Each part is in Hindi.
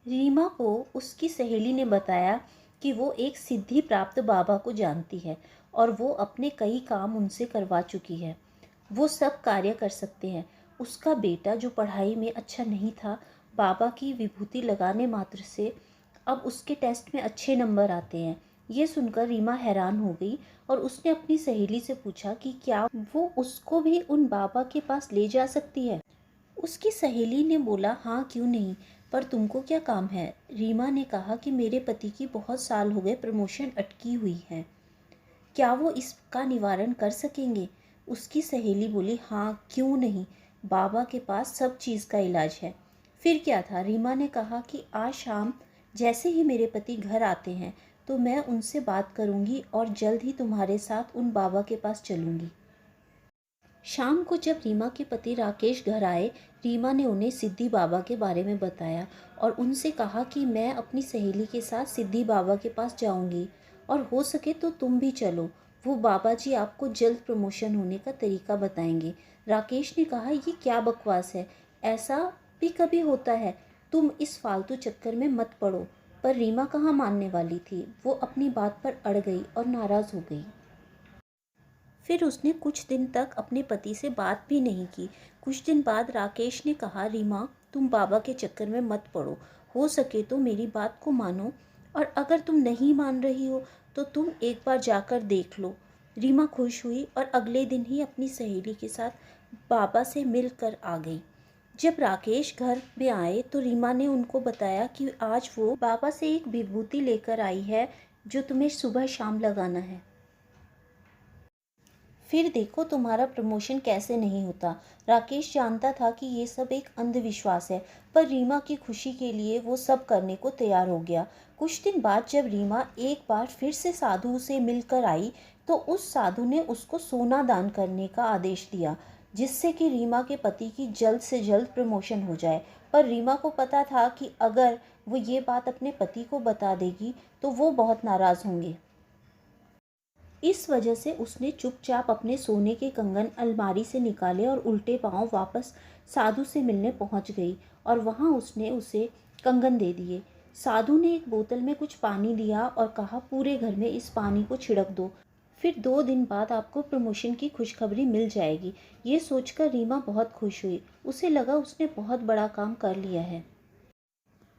रीमा को उसकी सहेली ने बताया कि वो एक सिद्धि प्राप्त बाबा को जानती है और वो अपने कई काम उनसे करवा चुकी है। वो सब कार्य कर सकते हैं। उसका बेटा जो पढ़ाई में अच्छा नहीं था, बाबा की विभूति लगाने मात्र से अब उसके टेस्ट में अच्छे नंबर आते हैं। ये सुनकर रीमा हैरान हो गई और उसने अपनी सहेली से पूछा कि क्या वो उसको भी उन बाबा के पास ले जा सकती है। उसकी सहेली ने बोला, हाँ क्यों नहीं, पर तुमको क्या काम है। रीमा ने कहा कि मेरे पति की बहुत साल हो गए प्रमोशन अटकी हुई है, क्या वो इसका निवारण कर सकेंगे। उसकी सहेली बोली, हाँ क्यों नहीं, बाबा के पास सब चीज़ का इलाज है। फिर क्या था, रीमा ने कहा कि आज शाम जैसे ही मेरे पति घर आते हैं तो मैं उनसे बात करूंगी और जल्द ही तुम्हारे साथ उन बाबा के पास चलूंगी। शाम को जब रीमा के पति राकेश घर आए, रीमा ने उन्हें सिद्धि बाबा के बारे में बताया और उनसे कहा कि मैं अपनी सहेली के साथ सिद्धि बाबा के पास जाऊंगी और हो सके तो तुम भी चलो, वो बाबा जी आपको जल्द प्रमोशन होने का तरीका बताएंगे। राकेश ने कहा, ये क्या बकवास है, ऐसा भी कभी होता है, तुम इस फालतू चक्कर में मत पड़ो। पर रीमा कहाँ मानने वाली थी, वो अपनी बात पर अड़ गई और नाराज़ हो गई। फिर उसने कुछ दिन तक अपने पति से बात भी नहीं की। कुछ दिन बाद राकेश ने कहा, रीमा तुम बाबा के चक्कर में मत पड़ो, हो सके तो मेरी बात को मानो, और अगर तुम नहीं मान रही हो तो तुम एक बार जाकर देख लो। रीमा खुश हुई और अगले दिन ही अपनी सहेली के साथ बाबा से मिलकर आ गई। जब राकेश घर में आए तो रीमा ने उनको बताया कि आज वो बाबा से एक विभूति लेकर आई है जो तुम्हें सुबह शाम लगाना है, फिर देखो तुम्हारा प्रमोशन कैसे नहीं होता। राकेश जानता था कि ये सब एक अंधविश्वास है, पर रीमा की खुशी के लिए वो सब करने को तैयार हो गया। कुछ दिन बाद जब रीमा एक बार फिर से साधु से मिलकर आई तो उस साधु ने उसको सोना दान करने का आदेश दिया, जिससे कि रीमा के पति की जल्द से जल्द प्रमोशन हो जाए। पर रीमा को पता था कि अगर वो ये बात अपने पति को बता देगी तो वो बहुत नाराज़ होंगे। इस वजह से उसने चुपचाप अपने सोने के कंगन अलमारी से निकाले और उल्टे पांव वापस साधु से मिलने पहुंच गई और वहां उसने उसे कंगन दे दिए। साधु ने एक बोतल में कुछ पानी दिया और कहा, पूरे घर में इस पानी को छिड़क दो, फिर 2 दिन बाद आपको प्रमोशन की खुशखबरी मिल जाएगी। ये सोचकर रीमा बहुत खुश हुई। उसे लगा उसने बहुत बड़ा काम कर लिया है,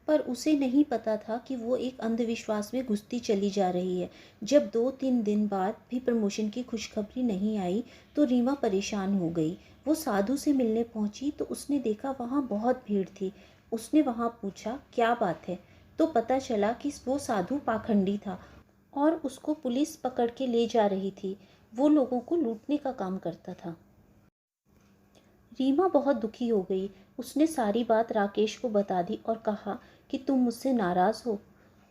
पर उसे नहीं पता था कि वो एक अंधविश्वास में घुसती चली जा रही है। जब 2-3 दिन बाद भी प्रमोशन की खुशखबरी नहीं आई तो रीमा परेशान हो गई। वो साधु से मिलने पहुंची तो उसने देखा वहाँ बहुत भीड़ थी। उसने वहाँ पूछा, क्या बात है, तो पता चला कि वो साधु पाखंडी था और उसको पुलिस पकड़ के ले जा रही थी। वो लोगों को लूटने का काम करता था। रीमा बहुत दुखी हो गई। उसने सारी बात राकेश को बता दी और कहा कि तुम मुझसे नाराज़ हो।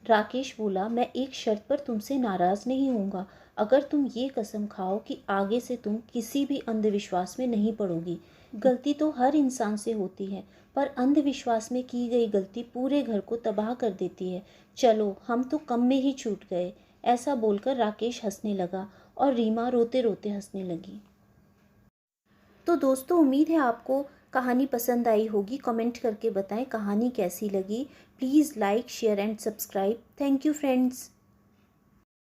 राकेश बोला, मैं एक शर्त पर तुमसे नाराज़ नहीं होऊंगा, अगर तुम ये कसम खाओ कि आगे से तुम किसी भी अंधविश्वास में नहीं पड़ोगी। गलती तो हर इंसान से होती है, पर अंधविश्वास में की गई गलती पूरे घर को तबाह कर देती है। चलो हम तो कम में ही छूट गए। ऐसा बोलकर राकेश हंसने लगा और रीमा रोते रोते हंसने लगी। तो दोस्तों, उम्मीद है आपको कहानी पसंद आई होगी। कमेंट करके बताएं कहानी कैसी लगी। Please like share and subscribe. Thank you friends.